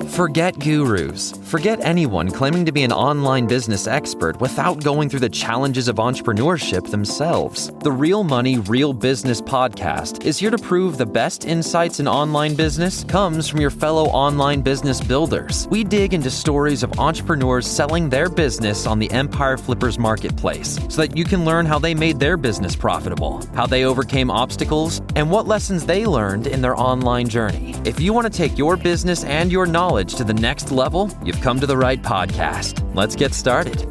Forget gurus. Forget anyone claiming to be an online business expert without going through the challenges of entrepreneurship themselves. The Real Money, Real Business podcast is here to prove the best insights in online business comes from your fellow online business builders. We dig into stories of entrepreneurs selling their business on the Empire Flippers marketplace so that you can learn how they made their business profitable, how they overcame obstacles, and what lessons they learned in their online journey. If you want to take your business and your knowledge to the next level, you've come to the right podcast. Let's get started.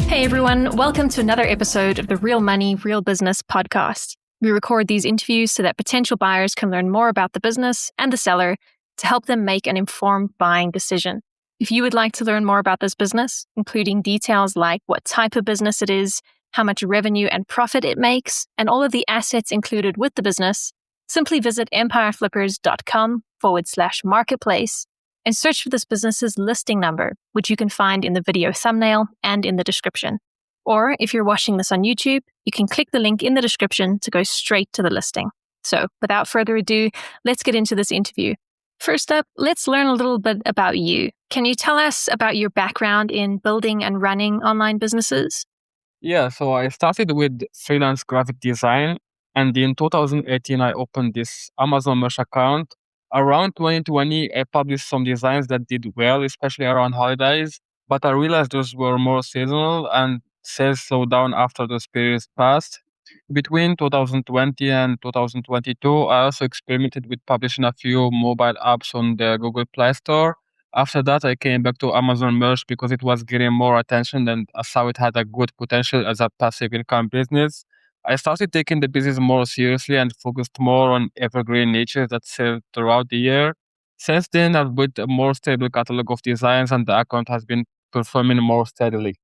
Hey everyone, welcome to another episode of the Real Money, Real Business podcast. We record these interviews so that potential buyers can learn more about the business and the seller to help them make an informed buying decision. If you would like to learn more about this business, including details like what type of business it is, how much revenue and profit it makes, and all of the assets included with the business, simply visit empireflippers.com/marketplace and search for this business's listing number, which you can find in the video thumbnail and in the description. Or if you're watching this on YouTube, you can click the link in the description to go straight to the listing. So without further ado, let's get into this interview. First up, let's learn a little bit about you. Can you tell us about your background in building and running online businesses? Yeah, so I started with freelance graphic design, and in 2018, I opened this Amazon Merch account. Around 2020, I published some designs that did well, especially around holidays, but I realized those were more seasonal and sales slowed down after those periods passed. Between 2020 and 2022, I also experimented with publishing a few mobile apps on the Google Play Store. After that, I came back to Amazon Merch because it was getting more attention and I saw it had a good potential as a passive income business. I started taking the business more seriously and focused more on evergreen niches that sell throughout the year. Since then, I've built a more stable catalog of designs and the account has been performing more steadily.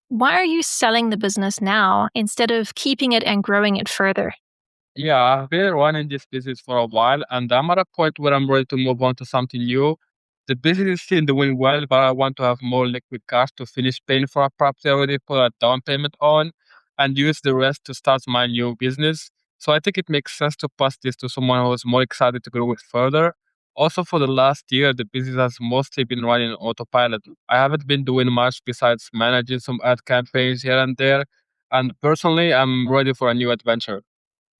Why are you selling the business now instead of keeping it and growing it further? Yeah, I've been running this business for a while and I'm at a point where I'm ready to move on to something new. The business is still doing well, but I want to have more liquid cash to finish paying for a property I already put a down payment on and use the rest to start my new business. So I think it makes sense to pass this to someone who's more excited to grow it further. Also, for the last year, the business has mostly been running on autopilot. I haven't been doing much besides managing some ad campaigns here and there. And personally, I'm ready for a new adventure.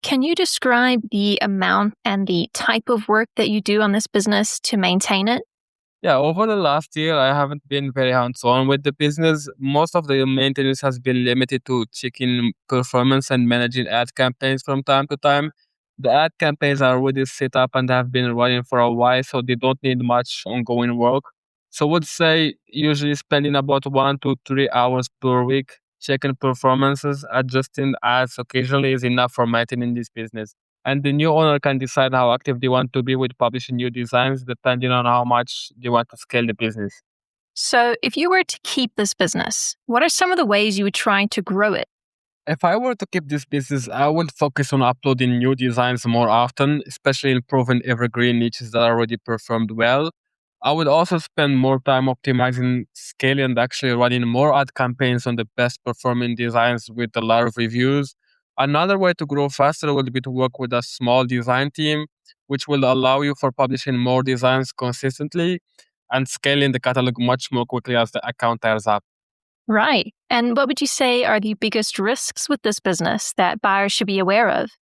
Can you describe the amount and the type of work that you do on this business to maintain it? Yeah, over the last year, I haven't been very hands-on with the business. Most of the maintenance has been limited to checking performance and managing ad campaigns from time to time. The ad campaigns are already set up and have been running for a while, so they don't need much ongoing work. So I would say usually spending about 1 to 3 hours per week checking performances, adjusting ads occasionally is enough for maintaining this business. And the new owner can decide how active they want to be with publishing new designs depending on how much they want to scale the business. So if you were to keep this business, what are some of the ways you would try to grow it? If I were to keep this business, I would focus on uploading new designs more often, especially improving evergreen niches that already performed well. I would also spend more time optimizing, scaling, and actually running more ad campaigns on the best performing designs with a lot of reviews. Another way to grow faster would be to work with a small design team, which will allow you for publishing more designs consistently and scaling the catalog much more quickly as the account tears up. Right. And what would you say are the biggest risks with this business that buyers should be aware of?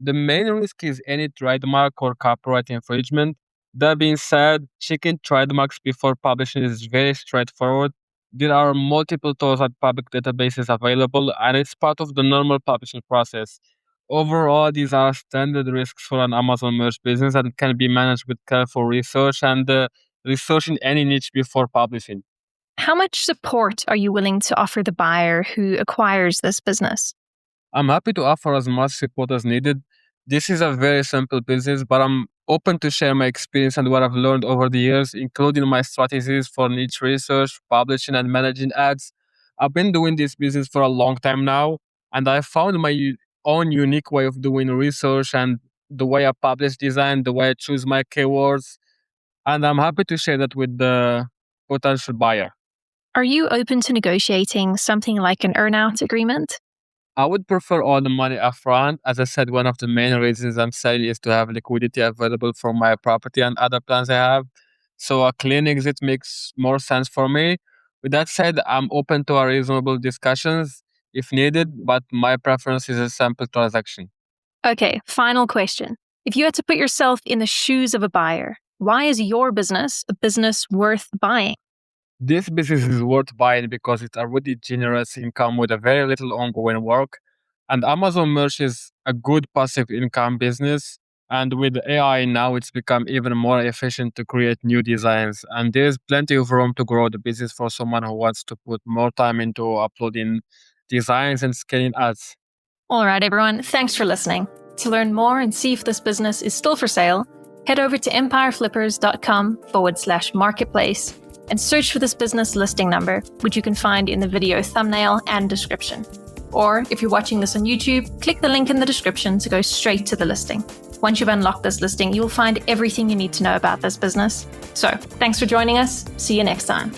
The main risk is any trademark or copyright infringement. That being said, checking trademarks before publishing is very straightforward. There are multiple tools and public databases available, and it's part of the normal publishing process. Overall, these are standard risks for an Amazon Merch business and can be managed with careful research and researching any niche before publishing. How much support are you willing to offer the buyer who acquires this business? I'm happy to offer as much support as needed. This is a very simple business, but I'm open to share my experience and what I've learned over the years, including my strategies for niche research, publishing, and managing ads. I've been doing this business for a long time now, and I found my own unique way of doing research and the way I publish design, the way I choose my keywords, and I'm happy to share that with the potential buyer. Are you open to negotiating something like an earn-out agreement? I would prefer all the money upfront. As I said, one of the main reasons I'm selling is to have liquidity available for my property and other plans I have. So a clean exit makes more sense for me. With that said, I'm open to a reasonable discussions if needed, but my preference is a simple transaction. Okay, final question. If you had to put yourself in the shoes of a buyer, why is your business a business worth buying? This business is worth buying because it already generates income with a very little ongoing work. And Amazon Merch is a good passive income business. And with AI now, it's become even more efficient to create new designs. And there's plenty of room to grow the business for someone who wants to put more time into uploading designs and scaling ads. All right, everyone, thanks for listening. To learn more and see if this business is still for sale, head over to empireflippers.com/marketplace and search for this business listing number, which you can find in the video thumbnail and description. Or if you're watching this on YouTube, click the link in the description to go straight to the listing. Once you've unlocked this listing, you'll find everything you need to know about this business. So, thanks for joining us. See you next time.